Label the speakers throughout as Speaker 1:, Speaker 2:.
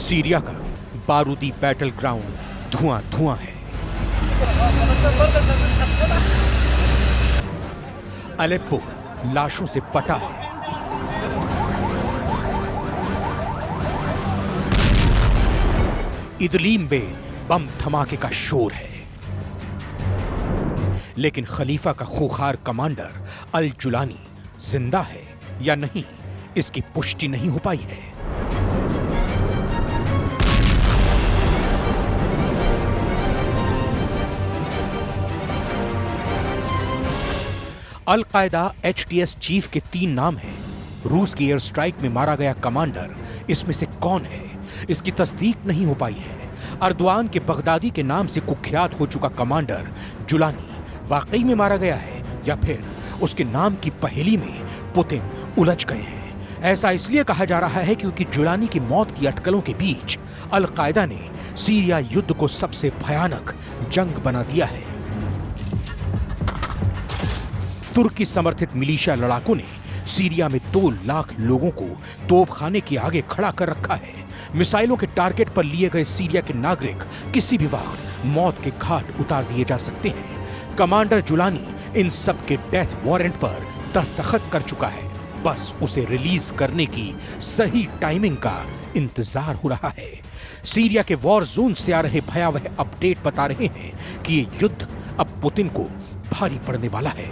Speaker 1: Syria का बारूदी battle ground धुआं धुआं है। अलेप्पो लाशों से पटा है। इदलीब में बम धमाके का शोर है। लेकिन खलीफा का खूंखार कमांडर अल जुलानी जिंदा है या नहीं, इसकी पुष्टि नहीं हो पाई है। अल कायदा HTS चीफ के 3 नाम हैं। रूस की एयर स्ट्राइक में मारा गया कमांडर इसमें से कौन है, इसकी तस्दीक नहीं हो पाई है। अर्दवान के बगदादी के नाम से कुख्यात हो चुका कमांडर जुलानी वाकई में मारा गया है या फिर उसके नाम की पहेली में पुतिन उलझ गए हैं। ऐसा इसलिए कहा जा रहा है क्योंकि जुलानी की मौत की अटकलों के बीच अल कायदा ने सीरिया युद्ध को सबसे भयानक जंग बना दिया है। तुर्की समर्थित मिलिशिया लड़ाकों ने सीरिया में 2 लाख लोगों को तोपखाने के आगे खड़ा कर रखा है। मिसाइलों के टारगेट पर लिए गए सीरिया के नागरिक किसी भी वक्त मौत के घाट उतार दिए जा सकते हैं। कमांडर जुलानी इन सब के डेथ वारंट पर दस्तखत कर चुका है। बस उसे रिलीज करने की सही टाइमिंग का इंतजार हो रहा है। सीरिया के वॉर जोन से आ रहे भयावह अपडेट बता रहे हैं कि ये युद्ध अब पुतिन को भारी पड़ने वाला है।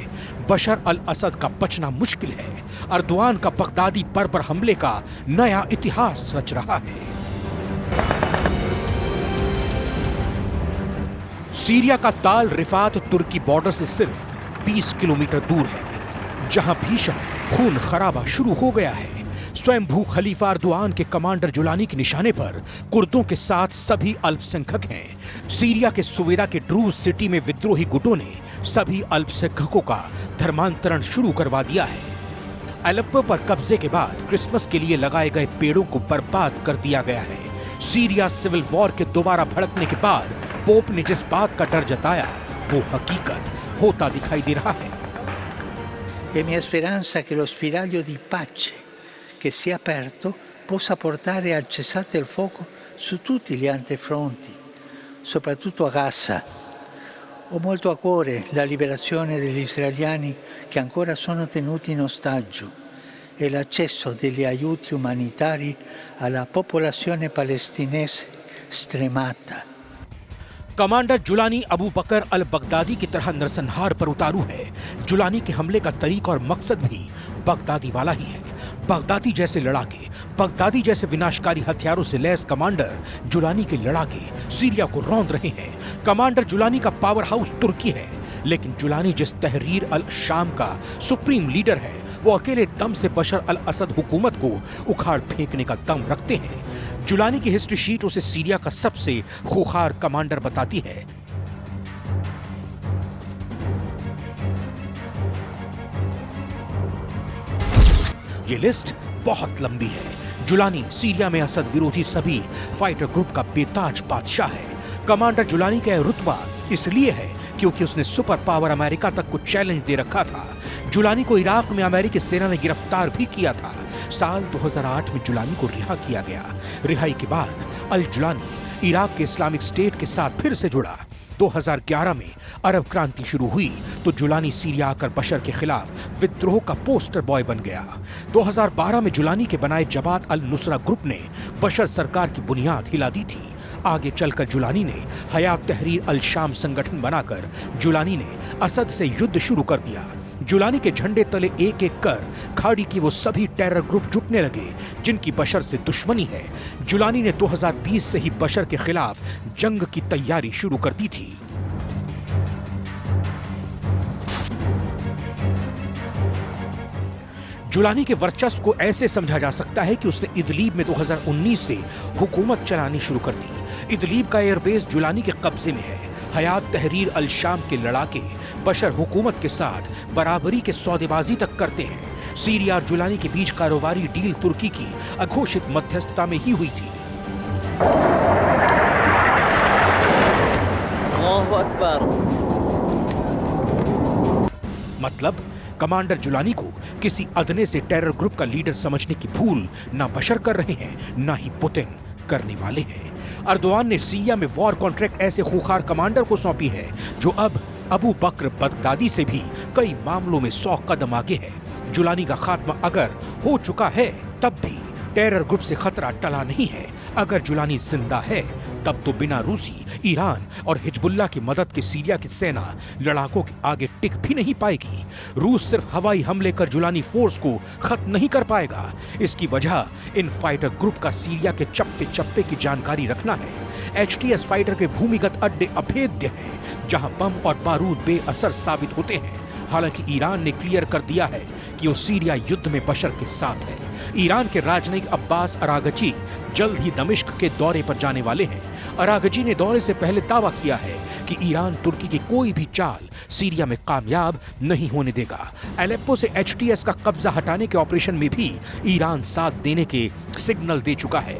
Speaker 1: बशर अल असद का बचना मुश्किल है। अर्दवान का बगदादी बर्बर हमले का नया इतिहास रच रहा है। सीरिया का ताल रिफात तुर्की बॉर्डर से सिर्फ 20 किलोमीटर दूर है, जहां भीषण खून खराबा शुरू हो गया है। स्वयंभू खलीफा अर्दवान के कमांडर जुलानी के निशाने पर कुर्दों के साथ सभी अल्पसंख्यक हैं। सीरिया के सुवेदा के ड्रूज सिटी में विद्रोही गुटों ने सभी अल्पसंख्यकों का धर्मांतरण शुरू करवा दिया है। अलेप्पो पर कब्जे के बाद क्रिसमस के लिए लगाए गए पेड़ों को बर्बाद कर दिया गया है। सीरिया सिविल वॉर के दोबारा भड़कने के बाद पोप ने जिस बात का डर जताया वो हकीकत होता दिखाई दे रहा है।
Speaker 2: E mia speranza che lo spiraglio di pace che si è aperto possa portare al cessate il fuoco su tutti gli altri fronti, soprattutto a Gaza. Ho molto a cuore la liberazione degli israeliani che ancora sono tenuti in ostaggio e l'accesso degli aiuti umanitari alla popolazione palestinese stremata.
Speaker 1: Commander Jolani Abu Bakr al Baghdadi की तरह नरसंहार पर उतारू है। Jolani के हमले का तरीका और मकसद भी बगदादी वाला ही है। बगदादी जैसे लड़ाके, बगदादी जैसे विनाशकारी हथियारों से लैस कमांडर जुलानी के लड़ाके सीरिया को रौंद रहे हैं। कमांडर जुलानी का पावर हाउस तुर्की है, लेकिन जुलानी जिस तहरीर अल शाम का सुप्रीम लीडर है, वो अकेले दम से बशर अल असद हुकूमत को उखाड़ फेंकने का दम रखते हैं। जुलानी की हिस्ट्री शीट उसे सीरिया का सबसे खूंखार कमांडर बताती है। ये लिस्ट बहुत लंबी है। जुलानी सीरिया में असद विरोधी सभी फाइटर ग्रुप का बेताज बादशाह है। कमांडर जुलानी का रुतबा इसलिए है क्योंकि उसने सुपर पावर अमेरिका तक को चैलेंज दे रखा था। जुलानी को इराक में अमेरिकी सेना ने गिरफ्तार भी किया था। साल 2008 में जुलानी को रिहा किया गया। रिहाई के बाद अल जुलानी इराक के इस्लामिक स्टेट के साथ फिर से जुड़ा। 2011 में अरब क्रांति शुरू हुई तो जुलानी सीरिया आकर बशर के खिलाफ विद्रोह का पोस्टर बॉय बन गया। 2012 में जुलानी के बनाए जबात अल नुसरा ग्रुप ने बशर सरकार की बुनियाद हिला दी थी। आगे चलकर जुलानी ने हयात तहरीर अल शाम संगठन बनाकर जुलानी ने असद से युद्ध शुरू कर दिया। जुलानी के झंडे तले एक एक कर खाड़ी की वो सभी टेरर ग्रुप जुटने लगे जिनकी बशर से दुश्मनी है। जुलानी ने 2020 से ही बशर के खिलाफ जंग की तैयारी शुरू कर दी थी। जुलानी के वर्चस्व को ऐसे समझा जा सकता है कि उसने इदलीब में 2019 से हुकूमत चलानी शुरू कर दी। इदलीब का एयरबेस जुलानी के कब्जे में है। हयात तहरीर अल शाम के लड़ाके बशर हुकूमत के साथ बराबरी के सौदेबाजी तक करते हैं। सीरिया और जुलानी के बीच कारोबारी डील तुर्की की अघोषित मध्यस्थता में ही हुई थी। मतलब कमांडर जुलानी को किसी अदने से टेरर ग्रुप का लीडर समझने की भूल ना बशर कर रहे हैं, ना ही पुतिन। करने वाले हैं। अर्दोआन ने सीरिया में वॉर कॉन्ट्रैक्ट ऐसे खूंखार कमांडर को सौंपी है जो अब अबू बकर बगदादी से भी कई मामलों में 100 कदम आगे है। जुलानी का खात्मा अगर हो चुका है तब भी टेरर ग्रुप से खतरा टला नहीं है। अगर जुलानी जिंदा है तब तो बिना रूसी, ईरान और हिजबुल्लाह की मदद के सीरिया की सेना लड़ाकों के आगे टिक भी नहीं पाएगी। रूस सिर्फ हवाई हमले कर जुलानी फोर्स को खत्म नहीं कर पाएगा। इसकी वजह इन फाइटर ग्रुप का सीरिया के चप्पे चप्पे की जानकारी रखना है। HTS फाइटर के भूमिगत अड्डे अभेद्य हैं जहां बम और बारूद बेअसर साबित होते हैं। हालांकि ईरान ने क्लियर कर दिया है कि वो सीरिया युद्ध में बशर के साथ है। ईरान के राजनयिक अब्बास अरागची जल्द ही दमिश्क के दौरे पर जाने वाले हैं। अरागची ने दौरे से पहले दावा किया है कि ईरान तुर्की की कोई भी चाल सीरिया में कामयाब नहीं होने देगा। एलेप्पो से HTS का कब्जा हटाने के ऑपरेशन में भी ईरान साथ देने के सिग्नल दे चुका है।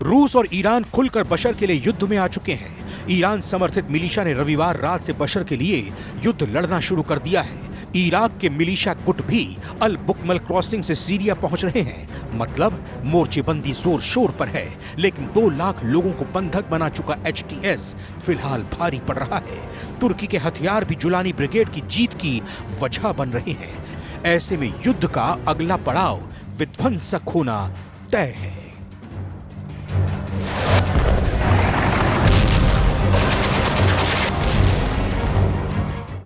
Speaker 1: रूस और ईरान खुलकर बशर के लिए युद्ध में आ चुके हैं। ईरान समर्थित मिलिशा ने रविवार रात से बशर के लिए युद्ध लड़ना शुरू कर दिया है। इराक के मिलिशा गुट भी अल बुकमल क्रॉसिंग से सीरिया पहुंच रहे हैं। मतलब मोर्चेबंदी जोर शोर पर है, लेकिन 2 लाख लोगों को बंधक बना चुका HTS फिलहाल भारी पड़ रहा है। तुर्की के हथियार भी जुलानी ब्रिगेड की जीत की वजह बन रहे हैं। ऐसे में युद्ध का अगला पड़ाव विध्वंसक होना तय है।